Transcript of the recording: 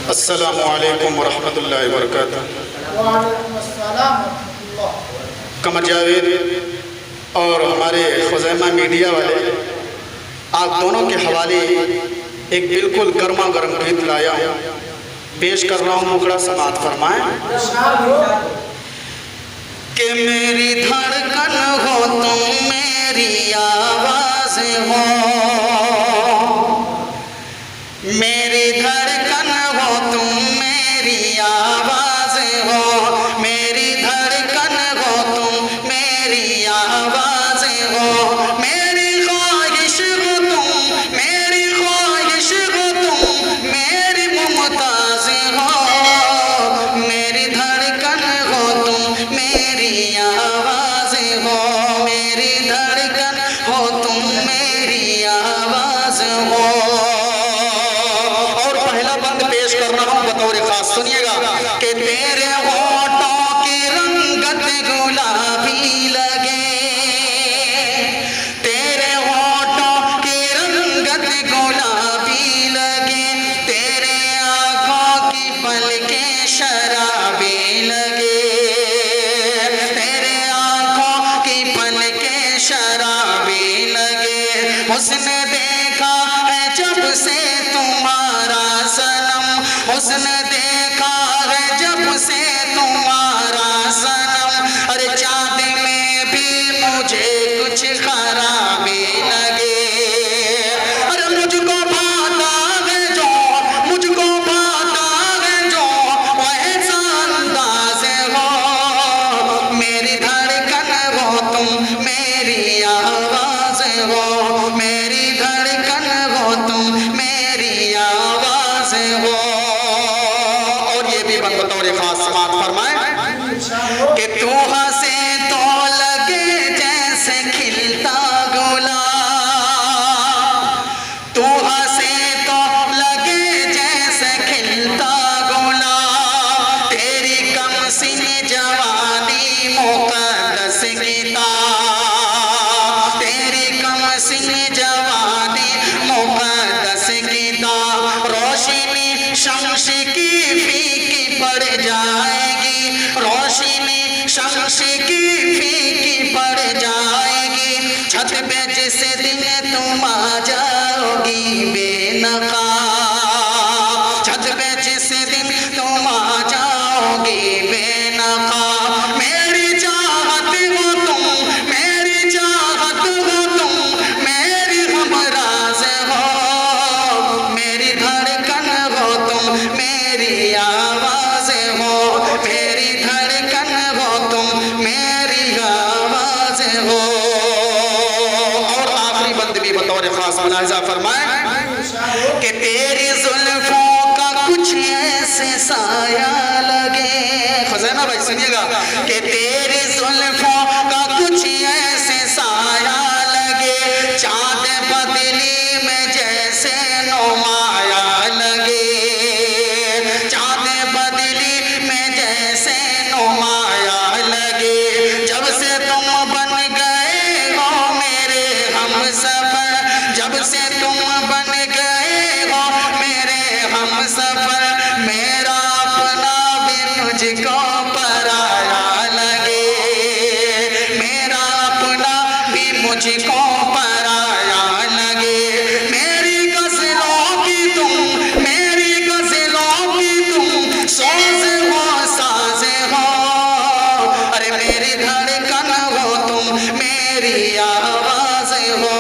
अस्सलामु अलैकुम वरहमतुल्लाहि वबरकातुहू। कमर जावेद और हमारे खुज़ैमा मीडिया वाले, आप दोनों के हवाले एक बिल्कुल गर्मा गर्म गीत लाया हूँ, पेश कर रहा हूँ। मुकड़ा समात फरमाएं कि मेरी धड़कन हो तुम, मेरी आवाज़ हो, मेरी धड़कन हो तुम, मेरी आवाज़ हो, मेरी धड़कन हो तुम, मेरी आवाज़ हो, मेरी ख्वाहिश हो तुम, मेरी ख्वाहिश हो तुम, मेरी मुमताज़ हो, मेरी धड़कन हो तुम, मेरी आवाज़ हो, मेरी धड़कन हो तुम, मेरी आवाज़ हो। सुनिएगा कि तेरे होठों की रंगत गुलाबी लगे, तेरे होठों की रंगत गुलाबी लगे, तेरे आँखों की पलकें शराबी लगे, तेरे आँखों की पलकें शराबी लगे। उसने देखा है जब से तुम्हारा सनम, उसने देखा है जब से तुम्हारा सनम, अरे चाँद में भी मुझे कुछ खराबी लगे। अरे मुझको भाता है जो, मुझको भाता है जो वैसा अंदाज़ हो, मेरी धड़कन हो तुम, मेरी आवाज़ हो, मेरी धड़कन हो तुम, मेरी आवाज़ हो। बतौर खास समात फरमाए कि तू हंसे तो लगे जैसे खिलता गुलाब, तू हंसे तो लगे जैसे खिलता गुलाब, तेरी कमसिन जवानी मुक़द्दस किताब, तेरी कमसिन जवानी मुक़द्दस किताब, रोशनी शम्स की फीकी पड़ जाएगी, रोशनी शम्स की फीकी पड़ जाएगी, छत पे जिस दिन तुम आ जाओगी बेनकाब, छत पे जिस दिन तुम आ जाओगी बेनकाब, मेरी चाहत हो तुम, मेरी चाहत हो तुम, मेरी हमराज हो, मेरी धड़कन हो तुम, मेरी आवाज़ हो, मेरी धड़कन हो तुम, मेरी आवाज़ हो। और आखिरी बंद भी बतौर खास मुलाहिज़ा फरमाए कि तेरी जुल्फों का कुछ ऐसे साया लगे, खज़ाना भाई सुनिएगा, कि तेरी जुल्फों का कुछ ऐसे साया लगे, चाँद बदली में जैसे नुमाया लगे, चाँद बदली में जैसे नुमाया लगे, जब से तुम बन गए हो मेरे हमसफर, जब से तुम बन गए हो मेरे हमसफर, मेरा अपना भी मुझको पराया लगे, मेरा अपना भी मुझको पराया लगे, मेरी गज़लों की तुम, मेरी गज़लों की तुम सोज़ हो साज़ हो, अरे मेरी धड़कन हो तुम, मेरी आवाज़ हो।